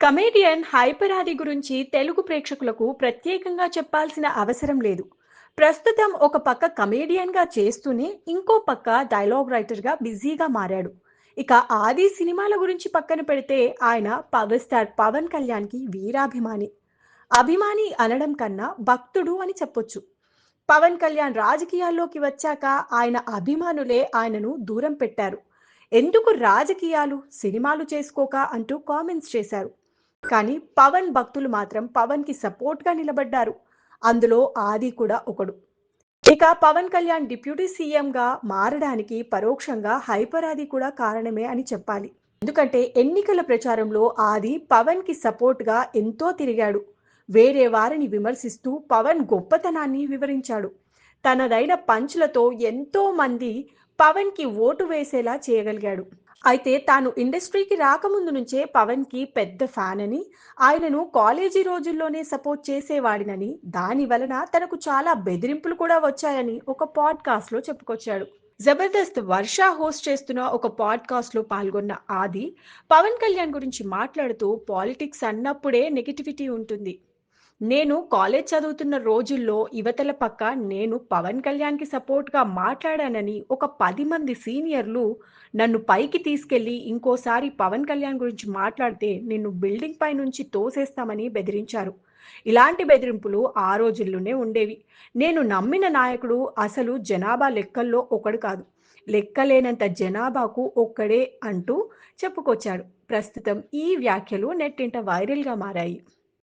Comedian hyper ఆది గురించి తెలుగు ప్రేక్షకులకు ప్రత్యేకంగా చెప్పాల్సిన అవసరం లేదు. ప్రస్తుతం ఒక పక్క కమేడియన్‌గా చేస్తూనే, ఇంకో పక్క డైలాగ్ రైటర్‌గా బిజీగా మారాడు. ఇక 'ఆది' సినిమాల గురించి పక్కన పెడితే ఆయన పవర్ స్టార్ 'పవన్ కళ్యాణ్‌కి' వీరాభిమాని. అభిమాని అనడం కన్నా భక్తుడు అని చెప్పొచ్చు. పవన్ కళ్యాణ్ రాజకీయాల్లోకి వచ్చాక ఆయన అభిమానులే ఆయనను దూరం పెట్టారు. ఎందుకు రాజకీయాలు, సినిమాలు చేసుకోక అంటూ కామెంట్స్ చేశారు. కానీ పవన్ భక్తులు మాత్రం పవన్‌కి సపోర్ట్‌గా నిలబడ్డారు. అందులో ఆది కూడా ఒకడు. ఇక పవన్ కళ్యాణ్ డిప్యూటీ సీఎంగా మారడానికి పరోక్షంగా హైపర్ ఆది కూడా కారణమే అని చెప్పాలి. ఎందుకంటే ఎన్నికల ప్రచారంలో ఆది పవన్‌కి సపోర్ట్‌గా ఎంతో తిరిగాడు. వేరే వారిని విమర్శిస్తూ పవన్ గొప్పతనాన్ని వివరించాడు. తనదైన పంచ్‌లతో ఎంతో మంది పవన్‌కి ఓటు వేసేలా చేయగలిగాడు. అయితే తాను ఇండస్ట్రీకి రాకముందు నుంచే పవన్‌కి పెద్ద ఫ్యాన్ అని, ఆయనను కాలేజీ రోజుల్లోనే సపోర్ట్ చేసేవాడినని, దాని వలన తనకు చాలా బెదిరింపులు కూడా వచ్చాయని ఒక పాడ్‌కాస్ట్‌లో చెప్పుకొచ్చాడు. 'జబర్దస్త్' వర్ష హోస్ట్ చేస్తున్న ఒక పాడ్‌కాస్ట్‌లో పాల్గొన్న ఆది, పవన్ కళ్యాణ్ గురించి మాట్లాడుతూ పాలిటిక్స్ అన్నప్పుడే నెగటివిటీ ఉంటుంది. నేను కాలేజ్ చదువుతున్న రోజుల్లో ఇవతల పక్క నేను పవన్ కళ్యాణ్‌కి సపోర్ట్‌గా మాట్లాడానని ఒక 10 మంది సీనియర్‌లు నన్ను పైకి తీసుకెళ్ళి ఇంకోసారి పవన్ కళ్యాణ్ గురించి మాట్లాడితే నిన్ను బిల్డింగ్ పై నుంచి తోసేస్తామని బెదిరించారు. ఇలాంటి బెదిరింపులు ఆ రోజుల్లోనే ఉండేవి. నేను నమ్మిన నాయకుడు అసలు జనాభా లెక్కల్లో ఒకడు కాదు. లెక్కలేనంత జనాభాకు ఒక్కడే అంటూ చెప్పుకొచ్చాడు. ప్రస్తుతం ఈ వ్యాఖ్యలు నెట్టింట వైరల్‌గా మారాయి.